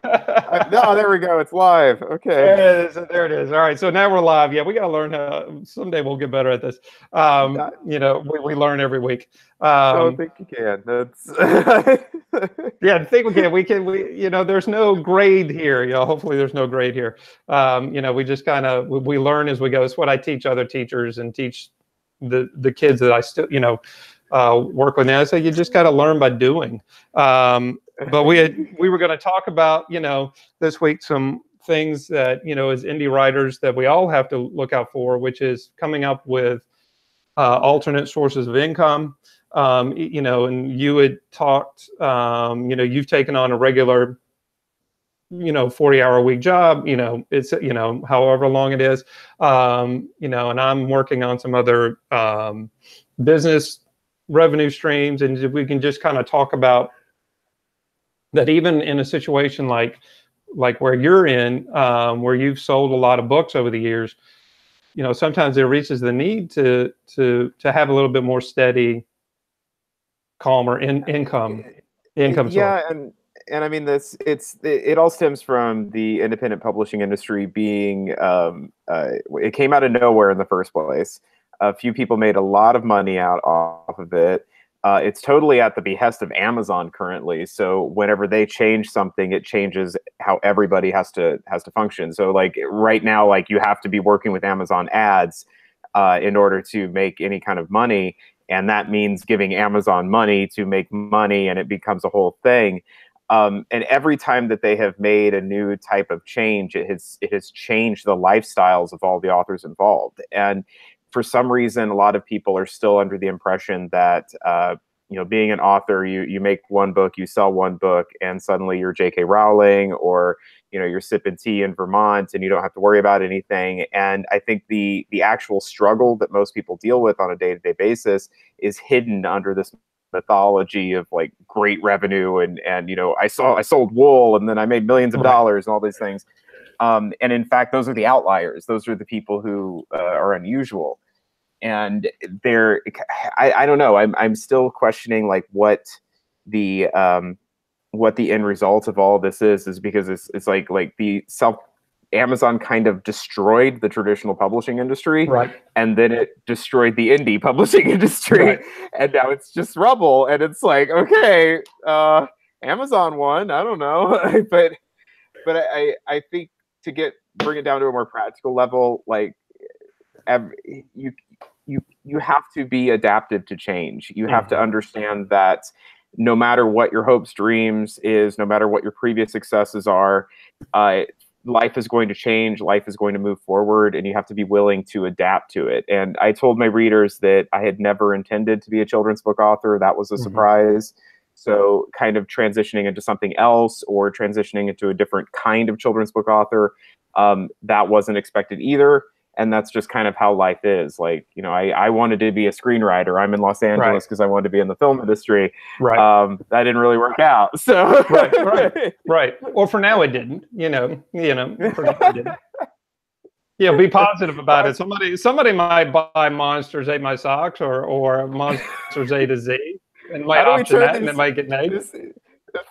No, there we go. It's live. Okay. There it is. There it is. All right. So now we're live. Yeah, we got to learn how. Someday we'll get better at this. I We learn every week. don't Um, think you can. That's yeah, I think we can. We can. There's no grade here. Hopefully there's no grade here. We just kind of we learn as we go. It's what I teach other teachers and teach the kids that I still work with now. So you just got to learn by doing. But we were going to talk about this week some things that as indie writers that we all have to look out for, which is coming up with alternate sources of income. And you had talked, you've taken on a regular 40-hour a week job, it's however long it is, and I'm working on some other business revenue streams, and if we can just kind of talk about that, even in a situation like where you're in, where you've sold a lot of books over the years, sometimes there reaches the need to have a little bit more steady, calmer income source. yeah, and I mean it all stems from the independent publishing industry being it came out of nowhere in the first place. A few people made a lot of money out off of it. It's totally at the behest of Amazon currently. So whenever they change something, it changes how everybody has to function. So like right now, like you have to be working with Amazon ads in order to make any kind of money, and that means giving Amazon money to make money, and it becomes a whole thing. And every time that they have made a new type of change, it has changed the lifestyles of all the authors involved. And for some reason, a lot of people are still under the impression that being an author, you make one book, you sell one book, and suddenly you're J.K. Rowling, or you're sipping tea in Vermont and you don't have to worry about anything. And I think the actual struggle that most people deal with on a day-to-day basis is hidden under this mythology of like great revenue and I sold wool and then I made millions of dollars and all these things. And in fact, those are the outliers. Those are the people who are unusual. And I don't know. I'm still questioning like what the end result of all this is because it's like the Amazon kind of destroyed the traditional publishing industry, Right. and then it destroyed the indie publishing industry, right. And now it's just rubble. And it's like, okay, Amazon won. I don't know, but I think to bring it down to a more practical level, like you have to be adaptive to change. You have to understand that no matter what your hopes, dreams is, no matter what your previous successes are, life is going to change, life is going to move forward, and you have to be willing to adapt to it. And I told my readers that I had never intended to be a children's book author. That was a surprise. So kind of transitioning into something else or transitioning into a different kind of children's book author, that wasn't expected either. And that's just kind of how life is. Like, I wanted to be a screenwriter. I'm in Los Angeles because I wanted to be in the film industry. Right. That didn't really work out. So right. Or for now it didn't. For now it didn't. Yeah, be positive about it. Somebody might buy Monsters Ate My Socks or Monsters A to Z and might option that, and it might get made.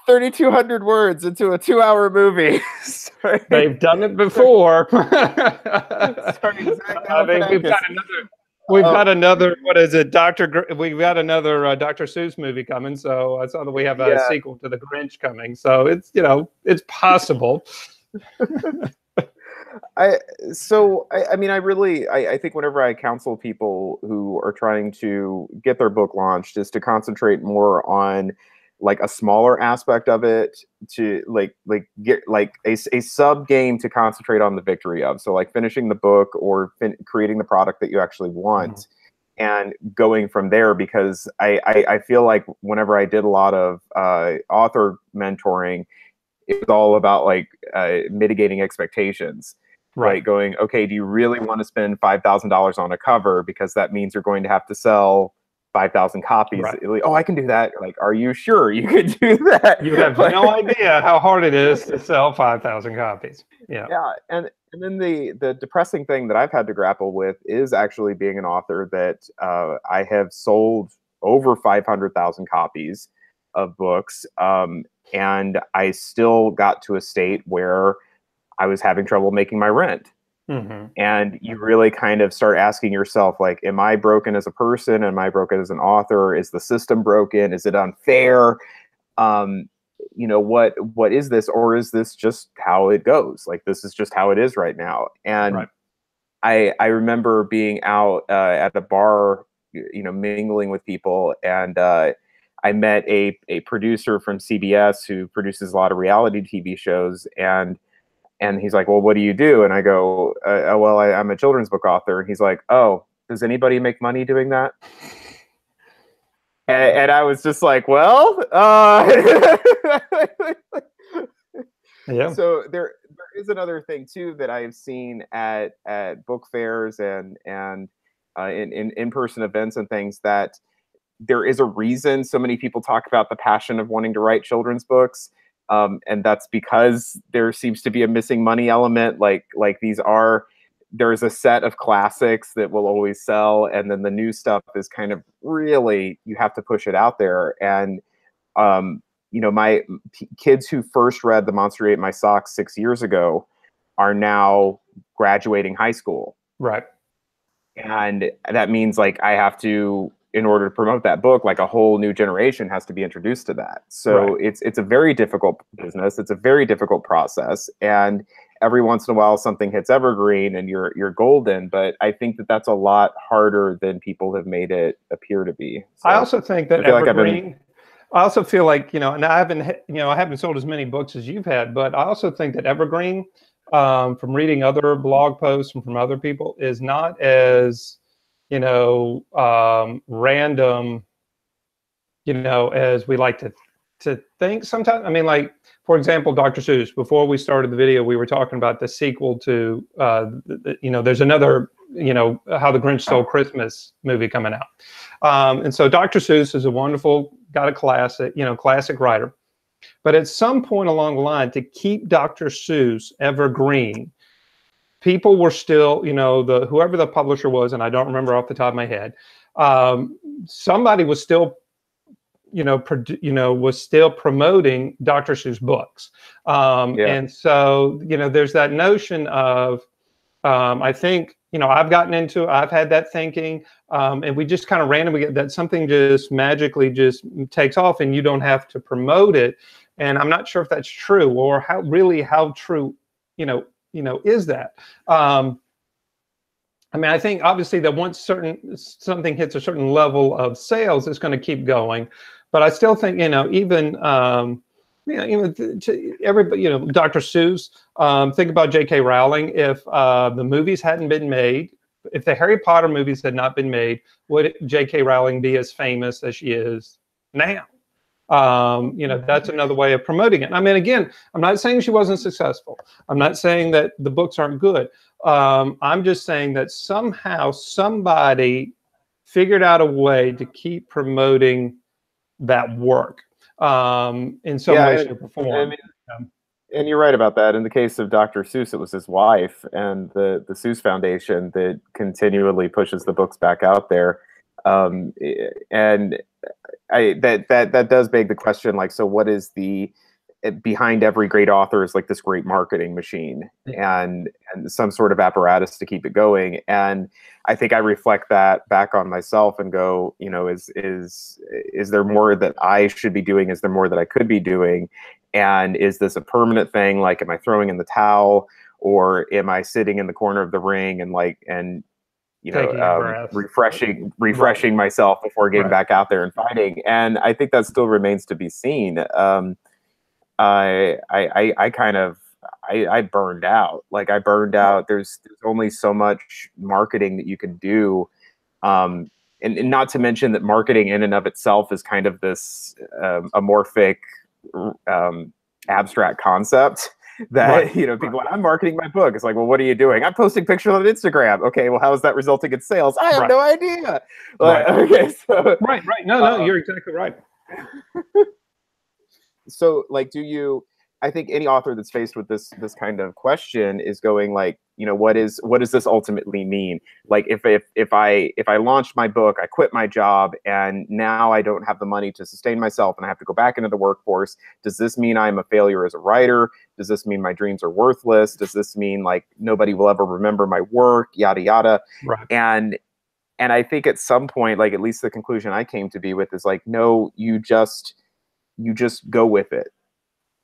3,200 words into a 2-hour movie. They've done it before. We've got another. What is it, We've got another Dr. Seuss movie coming. So I saw that we have a sequel to The Grinch coming. So it's it's possible. I think whenever I counsel people who are trying to get their book launched is to concentrate more on like a smaller aspect of it, to get like a sub game to concentrate on the victory of. So like finishing the book or creating the product that you actually want, and going from there. Because I feel like whenever I did a lot of author mentoring, it was all about like mitigating expectations. Right. Going, okay, do you really want to spend $5,000 on a cover? Because that means you're going to have to sell 5,000 copies. Right. Oh, I can do that. Like, are you sure you could do that? You have no idea how hard it is to sell 5,000 copies. Yeah. Yeah. And then the depressing thing that I've had to grapple with is actually being an author that I have sold over 500,000 copies of books. and I still got to a state where I was having trouble making my rent. Mm-hmm. And you really kind of start asking yourself, like, am I broken as a person? Am I broken as an author? Is the system broken? Is it unfair? Um, what is this? Or is this just how it goes? Like, this is just how it is right now. And Right. I remember being out at a bar, mingling with people, and I met a producer from CBS who produces a lot of reality TV shows, and he's like, well, what do you do? And I go, well, I'm a children's book author. And he's like, oh, does anybody make money doing that? And I was just like, well, Yeah. so there is another thing too that I've seen at book fairs and in in-person events and things, that there is a reason so many people talk about the passion of wanting to write children's books. And that's because there seems to be a missing money element. Like there's a set of classics that will always sell, and then the new stuff is kind of, really, you have to push it out there. And my kids who first read The Monster Who Ate My Socks 6 years ago are now graduating high school. Right. And that means, like, I have to, in order to promote that book, like, a whole new generation has to be introduced to that. So Right. it's a very difficult business. It's a very difficult process. And every once in a while something hits evergreen and you're golden. But I think that that's a lot harder than people have made it appear to be. So I also think that I feel like evergreen, I also feel like, and I haven't sold as many books as you've had, but I also think that evergreen, from reading other blog posts and from other people, is not as, random, as we like to think sometimes. I mean, like, for example, Dr. Seuss, before we started the video, we were talking about the sequel to, there's another, How the Grinch Stole Christmas movie coming out. And so Dr. Seuss is a wonderful, got a classic writer. But at some point along the line, to keep Dr. Seuss evergreen, people were still, whoever the publisher was, and I don't remember off the top of my head, somebody was still, was still promoting Dr. Seuss books. And so, there's that notion of, I think, I've had that thinking, and we just kind of randomly get that something just magically just takes off and you don't have to promote it. And I'm not sure if that's true, or how true, is that? I mean, I think obviously that once something hits a certain level of sales, it's going to keep going. But I still think, even to everybody, Dr. Seuss, think about J.K. Rowling. If the movies hadn't been made, if the Harry Potter movies had not been made, would J.K. Rowling be as famous as she is now? That's another way of promoting it. I mean, again, I'm not saying she wasn't successful. I'm not saying that the books aren't good. I'm just saying that somehow somebody figured out a way to keep promoting that work in some way, shape, or form. And you're right about that. In the case of Dr. Seuss, it was his wife and the Seuss Foundation that continually pushes the books back out there. And that does beg the question, like, so what is behind every great author is like this great marketing machine and some sort of apparatus to keep it going. And I think I reflect that back on myself and go, is there more that I should be doing? Is there more that I could be doing? And is this a permanent thing? Like, am I throwing in the towel, or am I sitting in the corner of the ring and refreshing myself before getting back out there and fighting? And I think that still remains to be seen. I burned out. Like, I burned out. There's only so much marketing that you can do. And not to mention that marketing in and of itself is kind of this amorphic, abstract concept that, people, I'm marketing my book. It's like, well, what are you doing? I'm posting pictures on Instagram. Okay, well, how is that resulting in sales? I have no idea. Okay, so right. No, you're exactly right. So, like, I think any author that's faced with this kind of question is going like, what does this ultimately mean? Like if I launch my book, I quit my job, and now I don't have the money to sustain myself, and I have to go back into the workforce. Does this mean I'm a failure as a writer? Does this mean my dreams are worthless? Does this mean like nobody will ever remember my work? Yada yada. Right. And I think at some point, like at least the conclusion I came to be with is like, no, you just go with it.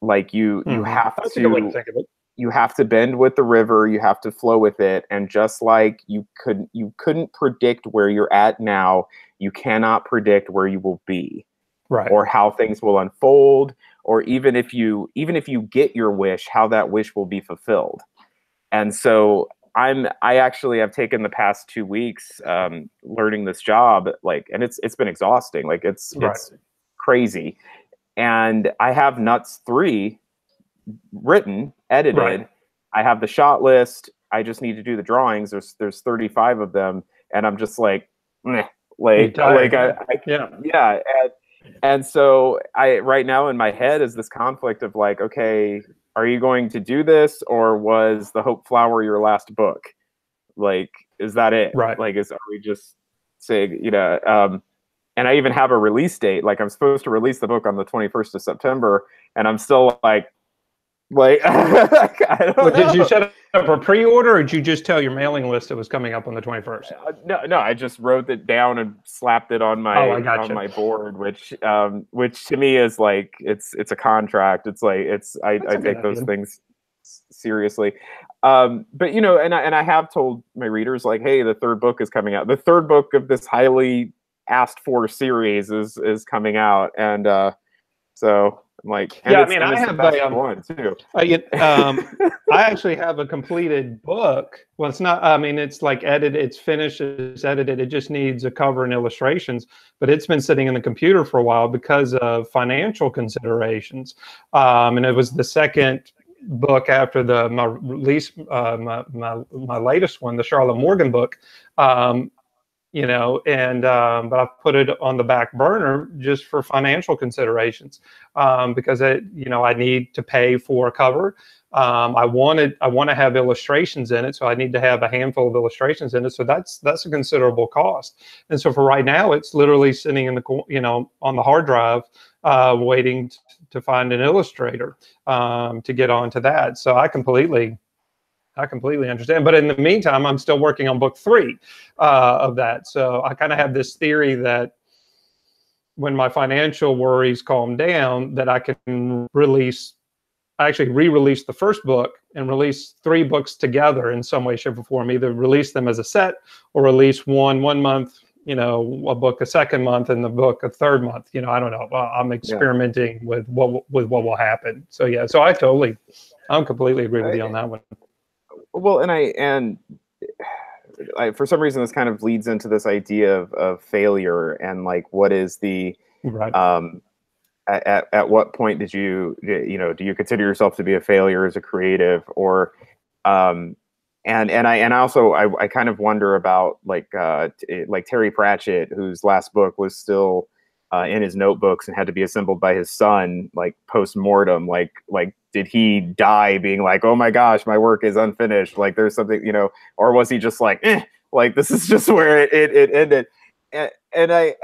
Like you have That's a good way to think of it. you have to bend with the river, you have to flow with it. And just like you couldn't predict where you're at now, you cannot predict where you will be. Right. Or how things will unfold, or even if you get your wish, how that wish will be fulfilled. And so I actually have taken the past 2 weeks learning this job, like, and it's been exhausting. Like it's crazy. And I have Nuts 3 written, edited. Right. I have the shot list. I just need to do the drawings. There's 35 of them, and I'm just like, meh, yeah. And so right now in my head is this conflict of like, okay, are you going to do this, or was The Hope Flower your last book? Like, is that it? Right. Like, are we just saying, and I even have a release date. Like I'm supposed to release the book on the 21st of September, and I'm still like I don't know. Did you set up a pre-order, or did you just tell your mailing list it was coming up on the 21st? No, I just wrote it down and slapped it on my on my board, which to me is like it's a contract. It's like I take those things seriously. But and I have told my readers like, hey, the third book is coming out. The third book of this highly asked for series is coming out, and so I'm like, I mean, I have one too. I actually have a completed book. Well, it's not. I mean, it's like edited. It's finished. It's edited. It just needs a cover and illustrations. But it's been sitting in the computer for a while because of financial considerations. And it was the second book after my release, my latest one, the Charlotte Morgan book. But I put it on the back burner just for financial considerations, because I need to pay for a cover. I want to have illustrations in it, so I need to have a handful of illustrations in it. So that's a considerable cost. And so for right now, it's literally sitting in on the hard drive, waiting to find an illustrator to get onto that. So I completely understand. But in the meantime, I'm still working on book 3 of that. So I kind of have this theory that when my financial worries calm down, that I can re-release the first book and release 3 books together in some way, shape, or form. Either release them as a set, or release one month, a book a second month, and the book a third month. I don't know. I'm experimenting with what will happen. So yeah. So I completely agree with you on that one. Well, and I for some reason this kind of leads into this idea of failure, and like what is the at what point do you consider yourself to be a failure as a creative, or and I also kind of wonder about like Terry Pratchett, whose last book was still in his notebooks and had to be assembled by his son, like post-mortem, like did he die being like, oh my gosh, my work is unfinished, like there's something, or was he just like, like this is just where it ended? And I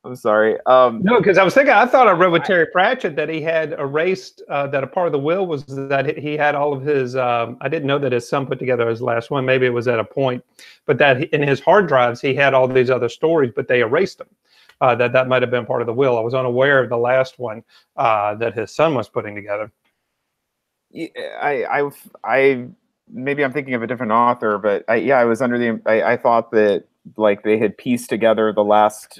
I'm sorry. No, because I thought I read with Terry Pratchett that he had erased, that a part of the will was that he had all of his, I didn't know that his son put together his last one. Maybe it was at a point, but that in his hard drives, he had all these other stories, but they erased them. That might have been part of the will. I was unaware of the last one that his son was putting together. I maybe I'm thinking of a different author, but I was under I thought that like they had pieced together the last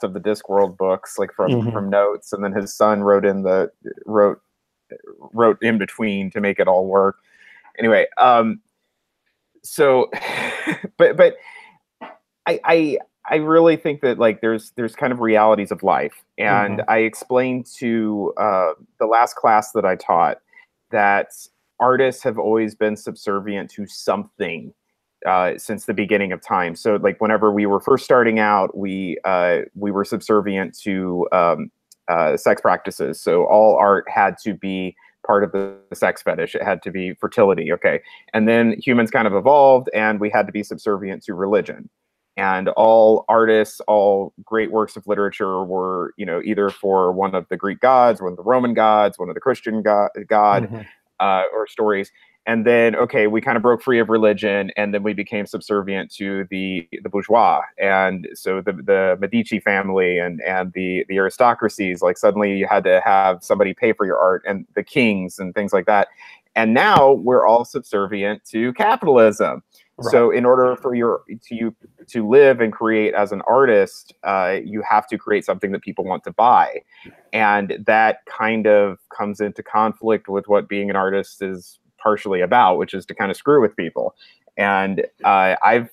of the Discworld books, like from notes, and then his son wrote in between to make it all work. Anyway, so but I really think that like there's kind of realities of life, and I explained to the last class that I taught that artists have always been subservient to something since the beginning of time. So like whenever we were first starting out, we were subservient to sex practices. So all art had to be part of the sex fetish. It had to be fertility. Okay. And then humans kind of evolved and we had to be subservient to religion. And all artists, all great works of literature were, you know, either for one of the Greek gods, one of the Roman gods, one of the Christian god, or stories. And then, okay, we kind of broke free of religion, and then we became subservient to the bourgeois, and so the Medici family and the aristocracies. Like suddenly, you had to have somebody pay for your art, and the kings and things like that. And now we're all subservient to capitalism. Right. So, in order for you to live and create as an artist, you have to create something that people want to buy, and that kind of comes into conflict with what being an artist is partially about, which is to kind of screw with people. And I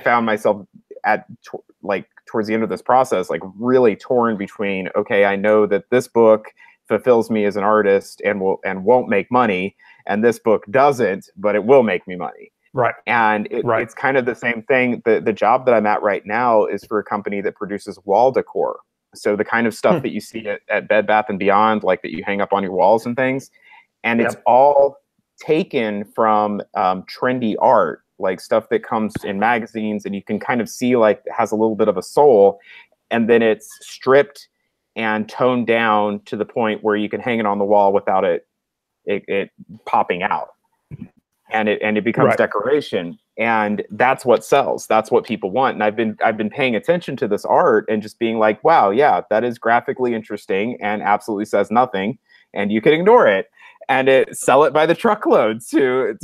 found myself towards the end of this process, like really torn between, okay, I know that this book fulfills me as an artist and won't make money, and this book doesn't, but it will make me money. Right. And it's kind of the same thing. The job that I'm at right now is for a company that produces wall decor. So the kind of stuff that you see at Bed Bath & Beyond, like that you hang up on your walls and things. And it's all taken from trendy art, like stuff that comes in magazines and you can kind of see like it has a little bit of a soul, and then it's stripped and toned down to the point where you can hang it on the wall without it popping out, and it becomes decoration, and that's what sells. That's what people want. And I've been paying attention to this art and just being like, wow, yeah, that is graphically interesting and absolutely says nothing, and you can ignore it. And sell it by the truckload and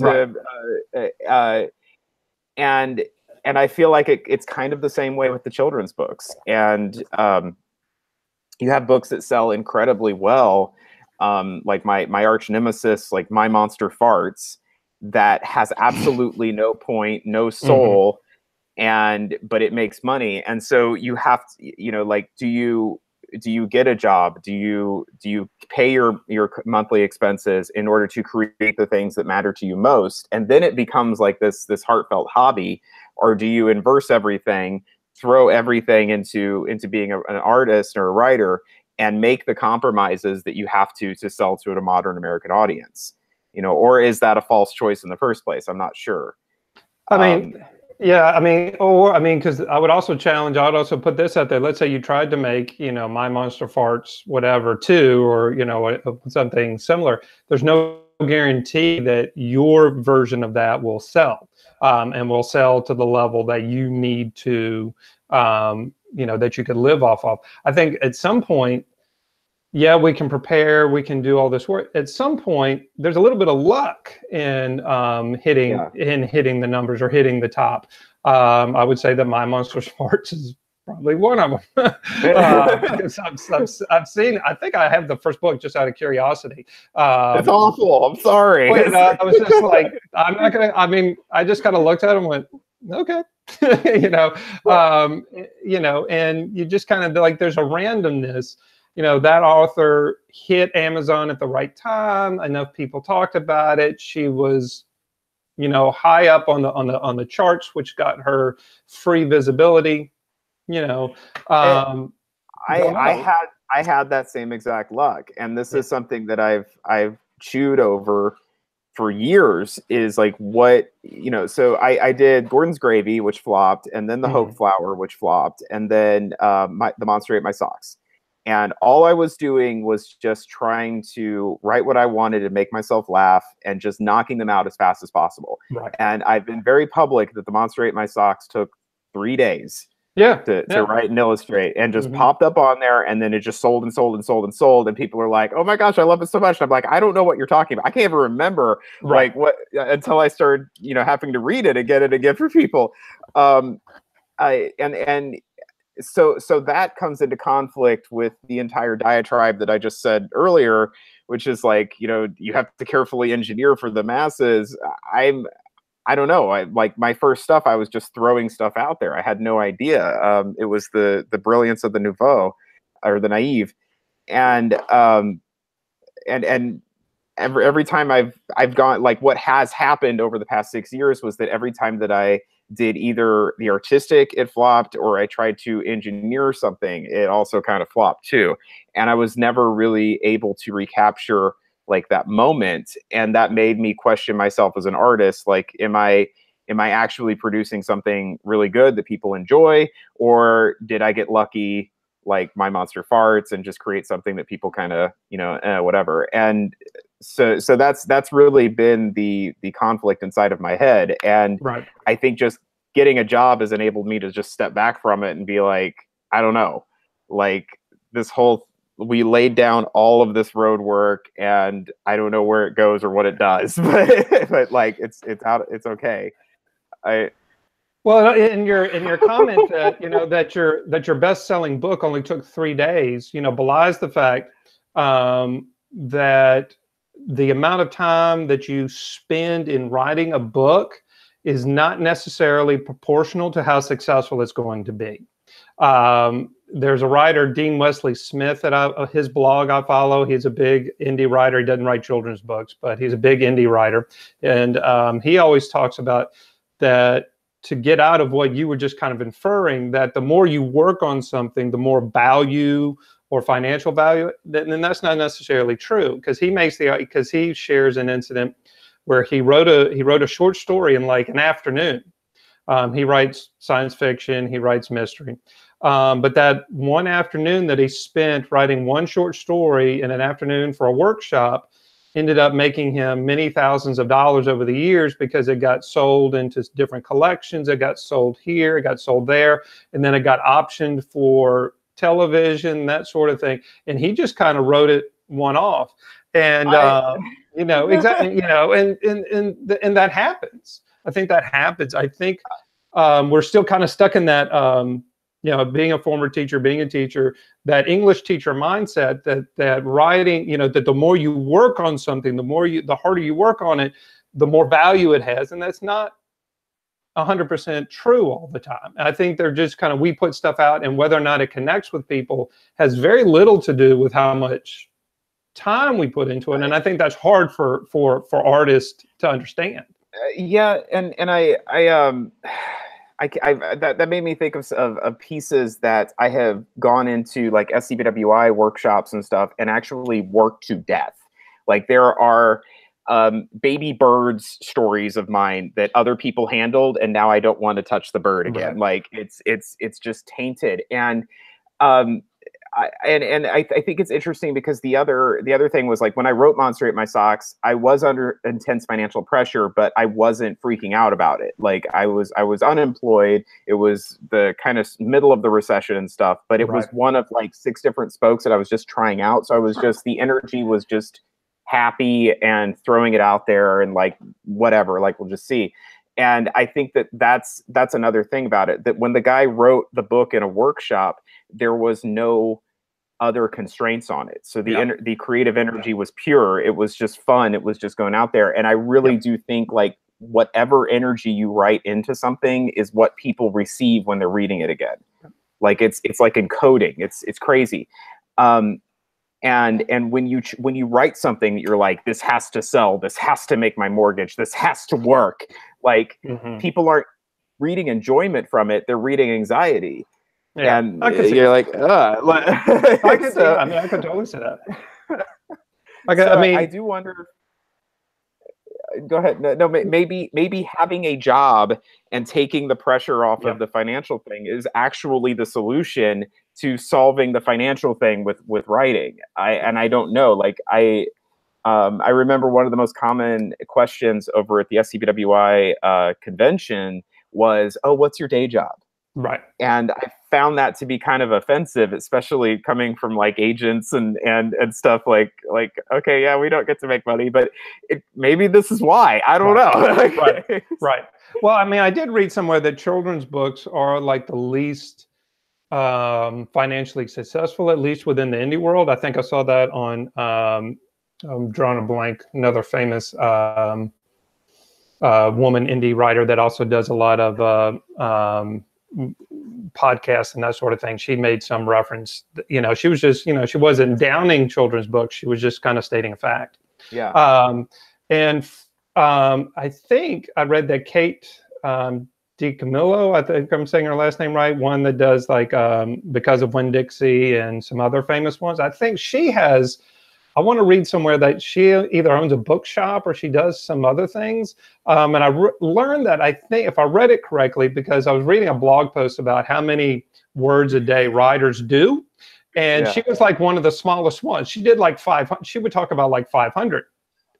I feel like it's kind of the same way with the children's books. And you have books that sell incredibly well, like my arch nemesis, like My Monster Farts, that has absolutely no point, no soul, but it makes money. And so you have to, you know, like, do you get a job? Do you pay your monthly expenses in order to create the things that matter to you most? And then it becomes like this heartfelt hobby. Or do you inverse everything, throw everything into being an artist or a writer, and make the compromises that you have to sell to a modern American audience? You know, or is that a false choice in the first place? I'm not sure. I mean, because I would also put this out there. Let's say you tried to make, you know, My Monster Farts, whatever, 2, or, you know, something similar. There's no guarantee that your version of that will sell, and will sell to the level that you need to, you know, that you could live off of. I think at some point, yeah, we can prepare, we can do all this work. At some point, there's a little bit of luck in hitting the numbers or hitting the top. I would say that My Monster Farts is probably one of them. Because I've seen, I think I have the first book just out of curiosity. It's awful. I'm sorry. I was just like, I'm not gonna. I mean, I just kind of looked at it and went, okay. you know, and you just kind of like, there's a randomness. You know, that author hit Amazon at the right time. Enough people talked about it. She was, you know, high up on the charts, which got her free visibility. You know, I had that same exact luck, and this is something that I've chewed over for years. Is like, what, you know. So I did Gordon's Gravy, which flopped, and then The Hope Flower, which flopped, and then The Monster Ate My Socks. And all I was doing was just trying to write what I wanted and make myself laugh, and just knocking them out as fast as possible. Right. And I've been very public that The Monster Ate My Socks took 3 days to write and illustrate, and just popped up on there, and then it just sold and sold and sold and sold. And people are like, oh my gosh, I love it so much. And I'm like, I don't know what you're talking about. I can't even remember like what, until I started, you know, having to read it again for people. So that comes into conflict with the entire diatribe that I just said earlier, which is like, you know, you have to carefully engineer for the masses. I don't know. Like my first stuff, I was just throwing stuff out there. I had no idea. It was the brilliance of the nouveau, or the naive, and every time I've gone, like, what has happened over the past 6 years was that every time that I did either the artistic, it flopped, or I tried to engineer something, it also kind of flopped too. And I was never really able to recapture like that moment. And that made me question myself as an artist. Like, am I actually producing something really good that people enjoy? Or did I get lucky like my monster farts and just create something that people kind of, whatever. And so that's really been the conflict inside of my head. And Right. I think just getting a job has enabled me to just step back from it and be like, I don't know, like we laid down all of this road work and I don't know where it goes or what it does, but like it's out, it's okay. Well, in your comment that that your best-selling book only took 3 days, belies the fact that the amount of time that you spend in writing a book is not necessarily proportional to how successful it's going to be. There's a writer, Dean Wesley Smith, that his blog I follow. He's a big indie writer. He doesn't write children's books, but he's a big indie writer, and he always talks about that. To get out of what you were just kind of inferring, that the more you work on something, the more value or financial value, then that's not necessarily true, because he shares an incident where he wrote a short story in like an afternoon. He writes science fiction, he writes mystery, but that one afternoon that he spent writing one short story in an afternoon for a workshop ended up making him many thousands of dollars over the years, because it got sold into different collections. It got sold here, it got sold there, and then it got optioned for television, that sort of thing. And he just kind of wrote it one off. And, exactly, and that happens. I think that happens. I think we're still kind of stuck in that, being a former teacher, being a teacher, that English teacher mindset that writing, that the more you work on something, the harder you work on it, the more value it has. And that's not 100% true all the time. I think they're just kind of, we put stuff out, and whether or not it connects with people has very little to do with how much time we put into it. And I think that's hard for artists to understand. Yeah. And that made me think of pieces that I have gone into, like SCBWI workshops and stuff, and actually worked to death. Like, there are baby birds stories of mine that other people handled, and now I don't want to touch the bird again. Right. Like, it's just tainted. And I think it's interesting, because the other thing was, like, when I wrote Monster Ate My Socks, I was under intense financial pressure, but I wasn't freaking out about it. Like, I was unemployed. It was the kind of middle of the recession and stuff, but it was one of like 6 different spokes that I was just trying out. So I was just, the energy was just happy and throwing it out there, and like, whatever, like, we'll just see. And I think that's another thing about it, that when the guy wrote the book in a workshop, there was no other constraints on it. So the creative energy was pure. It was just fun. It was just going out there. And I really do think, like, whatever energy you write into something is what people receive when they're reading it again. Like, it's like encoding. It's crazy. And when you write something that you're like, this has to sell, this has to make my mortgage, this has to work, like, people aren't reading enjoyment from it, they're reading anxiety. Yeah, and you're like, I could totally see that. I do wonder. Go ahead. No, maybe having a job and taking the pressure off of the financial thing is actually the solution to solving the financial thing with writing. I don't know. Like, I remember one of the most common questions over at the SCBWI convention was, "Oh, what's your day job?" Right. And I found that to be kind of offensive, especially coming from like agents and stuff, like, okay, yeah, we don't get to make money, but maybe this is why. I don't know. Right. Well, I mean, I did read somewhere that children's books are like the least financially successful, at least within the indie world. I think I saw that on, I'm drawing a blank, another famous woman indie writer that also does a lot of podcasts and that sort of thing. She made some reference, she was just, she wasn't downing children's books. She was just kind of stating a fact. Yeah. I think I read that Kate DiCamillo, I think I'm saying her last name right, one that does like Because of Winn-Dixie and some other famous ones. I think she has, I want to read somewhere that she either owns a bookshop or she does some other things. And I learned that, I think, if I read it correctly, because I was reading a blog post about how many words a day writers do. And she was like one of the smallest ones. She did like 500. She would talk about like 500.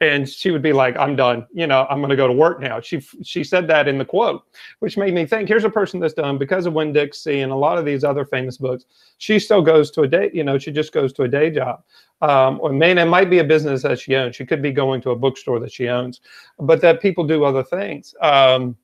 And she would be like, I'm done. You know, I'm going to go to work now. She said that in the quote, which made me think, here's a person that's done Because of Winn-Dixie and a lot of these other famous books. She still goes to a day, you know, she just goes to a day job. Or it might be a business that she owns. She could be going to a bookstore that she owns, but that people do other things. And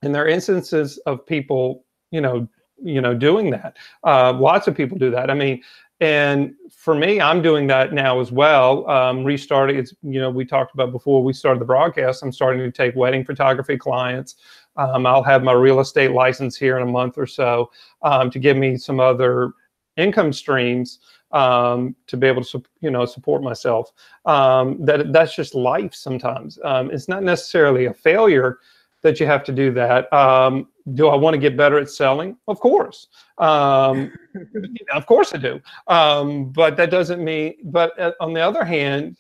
there are instances of people, doing that. Lots of people do that. I mean, and for me, I'm doing that now as well. Restarting, it's, we talked about before we started the broadcast, I'm starting to take wedding photography clients. I'll have my real estate license here in a month or so to give me some other income streams to be able to, support myself. That's just life sometimes. It's not necessarily a failure that you have to do that. Do I want to get better at selling? Of course. Of course I do. But that doesn't mean, but on the other hand,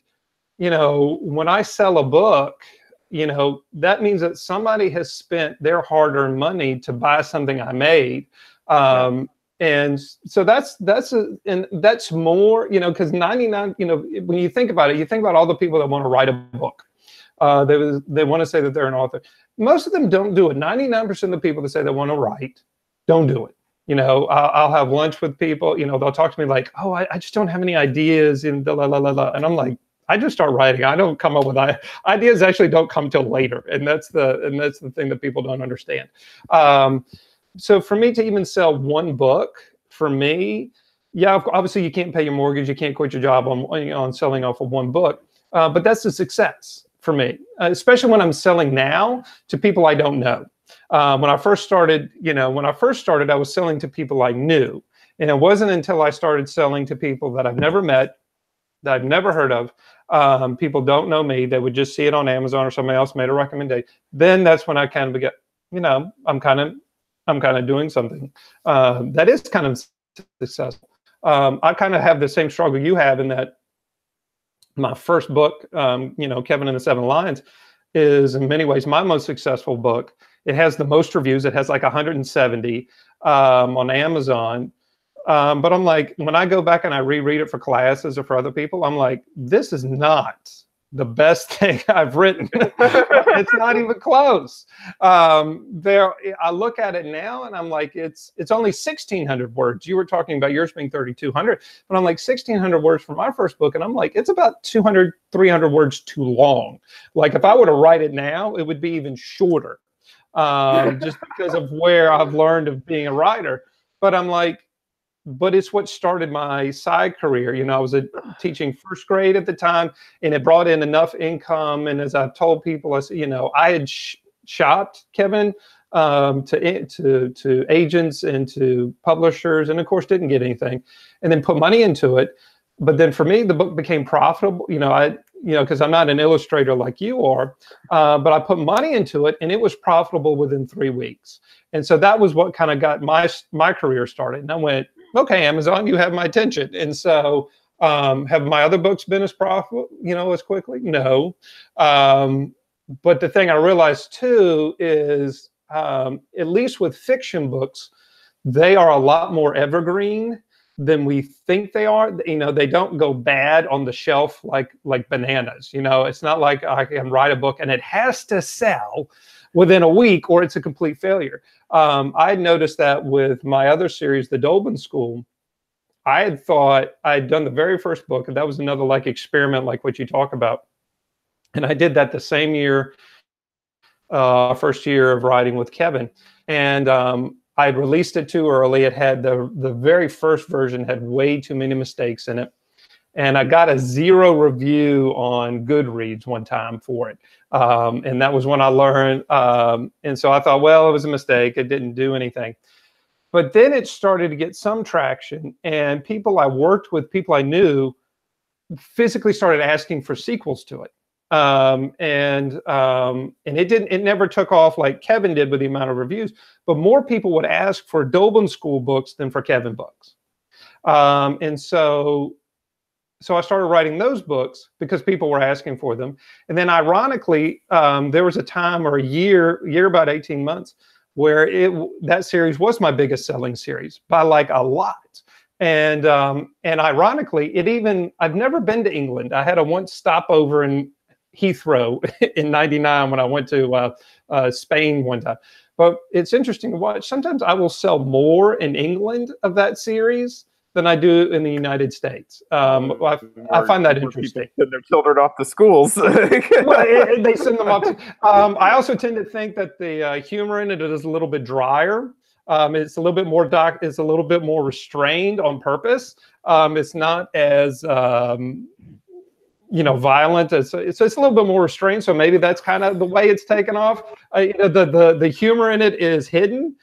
when I sell a book, that means that somebody has spent their hard-earned money to buy something I made. And so that's more, because 99, when you think about it, you think about all the people that want to write a book. They want to say that they're an author. Most of them don't do it. 99% of the people that say they want to write don't do it. I'll have lunch with people, they'll talk to me like, oh, I just don't have any ideas and la, la, la, la. And I'm like, I just start writing. I don't come up with ideas actually don't come till later. And that's the thing that people don't understand. So for me to even sell one book, for me, yeah, obviously you can't pay your mortgage. You can't quit your job on selling off of one book. But that's a success for me, especially when I'm selling now to people I don't know. When I first started, I was selling to people I knew. And it wasn't until I started selling to people that I've never met, that I've never heard of, people don't know me, they would just see it on Amazon or somebody else made a recommendation. Then that's when I kind of get, I'm kind of doing something that is kind of successful. I kind of have the same struggle you have in that my first book, Kevin and the Seven Lions, is in many ways my most successful book. It has the most reviews. It has like 170 on Amazon. But I'm like, when I go back and I reread it for classes or for other people, I'm like, this is not the best thing I've written. It's not even close. I look at it now and I'm like, it's only 1,600 words. You were talking about yours being 3,200, but I'm like 1,600 words for my first book. And I'm like, it's about 200, 300 words too long. Like if I were to write it now, it would be even shorter just because of where I've learned of being a writer. But I'm like, but it's what started my side career. I was teaching first grade at the time, and it brought in enough income. And as I've told people, I said, I had shopped Kevin to agents and to publishers, and of course didn't get anything, and then put money into it. But then for me, the book became profitable. Because I'm not an illustrator like you are, but I put money into it, and it was profitable within 3 weeks. And so that was what kind of got my career started. And I went, okay, Amazon, you have my attention. And so have my other books been as profitable, as quickly? No. But the thing I realized too is, at least with fiction books, they are a lot more evergreen than we think they are. They don't go bad on the shelf like bananas. It's not like I can write a book and it has to sell within a week or it's a complete failure. I had noticed that with my other series, The Dolben School. I had thought I had done the very first book, and that was another like experiment like what you talk about. And I did that the same year, first year of writing with Kevin. And I had released it too early. It had the very first version had way too many mistakes in it. And I got a 0 review on Goodreads one time for it. And that was when I learned. And so I thought, well, it was a mistake. It didn't do anything. But then it started to get some traction. And people I worked with, people I knew, physically started asking for sequels to it. It never took off like Kevin did with the amount of reviews, but more people would ask for Doblin School books than for Kevin books. So I started writing those books because people were asking for them. And then ironically, there was a time or a year about 18 months where that series was my biggest selling series by like a lot. And ironically, I've never been to England. I had a once stopover in Heathrow in '99 when I went to Spain one time. But it's interesting to watch. Sometimes I will sell more in England of that series than I do in the United States. I find that interesting. Send their children off to schools. Well, they send them off. I also tend to think that the humor in it is a little bit drier. It's a little bit more it's a little bit more restrained on purpose. It's not as violent. It's a little bit more restrained. So maybe that's kind of the way it's taken off. The humor in it is hidden.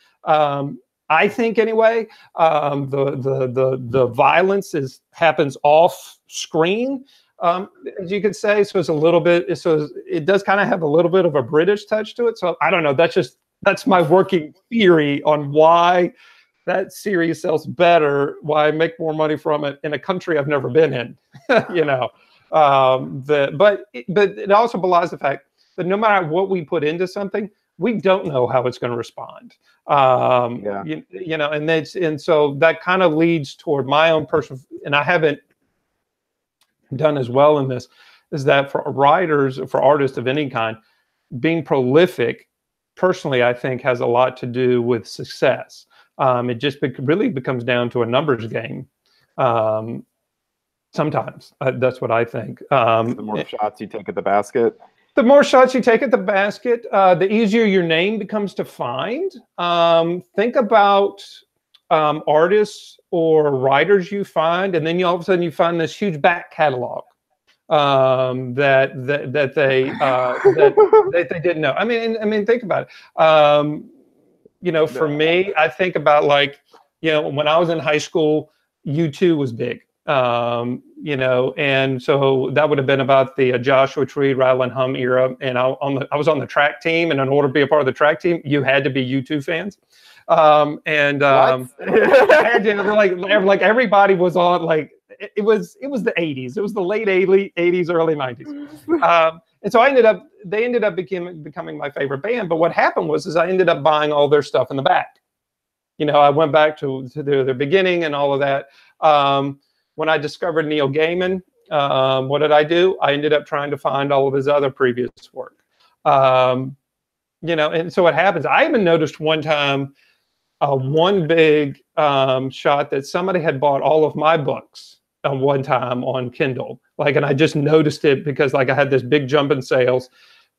I think anyway. The violence happens off screen, as you could say. So it's a little bit. So it does kind of have a little bit of a British touch to it. So I don't know. That's my working theory on why that series sells better, why I make more money from it in a country I've never been in. But it also belies the fact that no matter what we put into something, we don't know how it's going to respond. And so that kind of leads toward my own personal, and I haven't done as well in this, is that for writers, for artists of any kind, being prolific, personally, I think has a lot to do with success. It just really becomes down to a numbers game. Sometimes that's what I think. The more shots you take at the basket. The more shots you take at the basket, the easier your name becomes to find. Think about artists or writers you find, and then all of a sudden you find this huge back catalog that they didn't know. I mean, think about it. For me, I think about when I was in high school, U2 was big. And so that would have been about the Joshua Tree, Rattle and Hum era. And I was on the track team, and in order to be a part of the track team, you had to be U2 fans. Like everybody was on, it was the 80s. It was the late 80s, early 90s. And so they ended up becoming my favorite band. But what happened was I ended up buying all their stuff in the back. I went back to their beginning and all of that. When I discovered Neil Gaiman, what did I do? I ended up trying to find all of his other previous work. And so what happens, I even noticed one time, one big shot that somebody had bought all of my books one time on Kindle. And I just noticed it because I had this big jump in sales,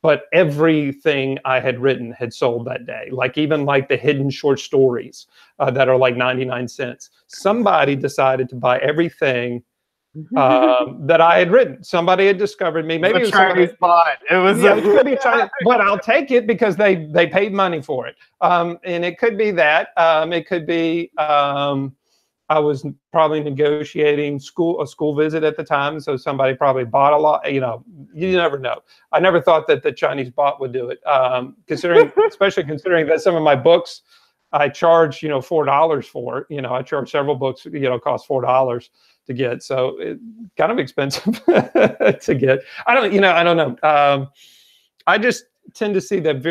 but everything I had written had sold that day. Even the hidden short stories that are 99 cents. Somebody decided to buy everything that I had written. Somebody had discovered me. Maybe it was Chinese bot. It was maybe Chinese, but I'll take it because they paid money for it. And it could be that. It could be I was probably negotiating a school visit at the time, so somebody probably bought a lot. You never know. I never thought that the Chinese bot would do it, especially considering that some of my books I charge $4 for. I charge several books cost $4 to get, so it's kind of expensive to get. I don't know. I just tend to see that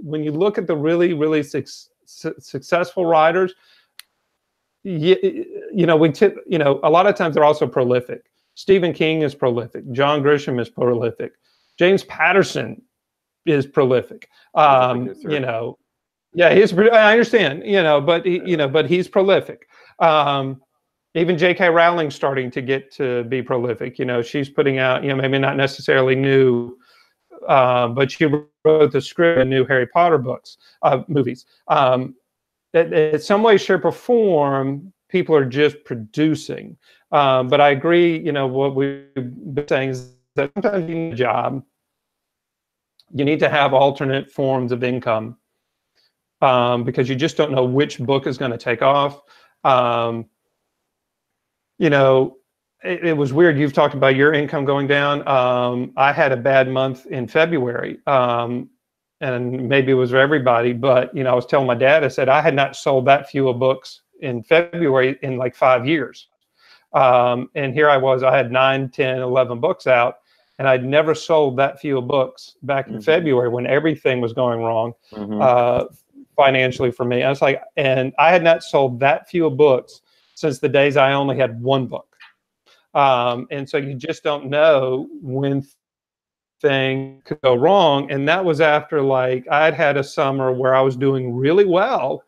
when you look at the really successful writers. A lot of times they're also prolific. Stephen King is prolific. John Grisham is prolific. James Patterson is prolific. He's. I understand. But he's prolific. Even J.K. Rowling's starting to get to be prolific. She's putting out, maybe not necessarily new, but she wrote the script in new Harry Potter movies. In some way, shape, or form, people are just producing. But I agree, what we've been saying is that sometimes you need a job. You need to have alternate forms of income because you just don't know which book is going to take off. it was weird. You've talked about your income going down. I had a bad month in February, and maybe it was for everybody, but I was telling my dad, I said I had not sold that few of books in February in like 5 years. And here I was, I had 9, 10, 11 books out, and I'd never sold that few books back in February when everything was going wrong financially for me. I was like, and I had not sold that few books since the days I only had one book. And so you just don't know when things could go wrong. And that was after like I'd had a summer where I was doing really well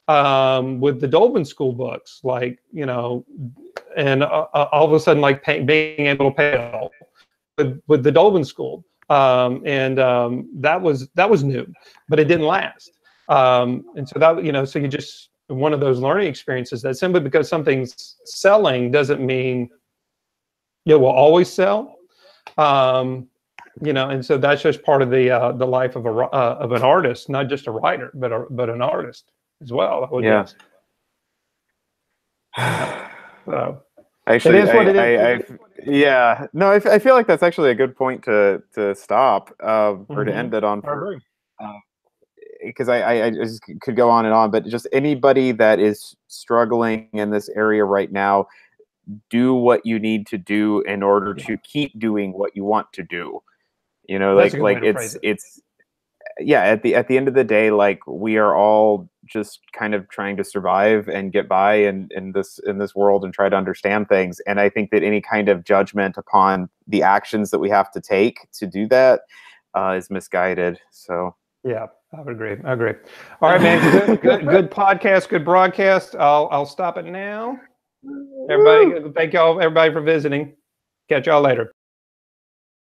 with the Dolben School books, like, and all of a sudden, like being able to pay it all with the Dolben School. That was new, but it didn't last. And so that, so you just, one of those learning experiences that simply because something's selling doesn't mean it will always sell. And so that's just part of the life of an artist, not just a writer, but an artist as well. I would guess. So, actually, it is what it is. Yeah, no, I feel like that's actually a good point to stop or to end it on. Because I just could go on and on, but just anybody that is struggling in this area right now, do what you need to do in order to keep doing what you want to do. It's at the end of the day, like we are all just kind of trying to survive and get by in this world and try to understand things. And I think that any kind of judgment upon the actions that we have to take to do that is misguided. So yeah, I would agree. I agree. All right, man. Good podcast. Good broadcast. I'll stop it now. Everybody, thank y'all, everybody, for visiting. Catch y'all later.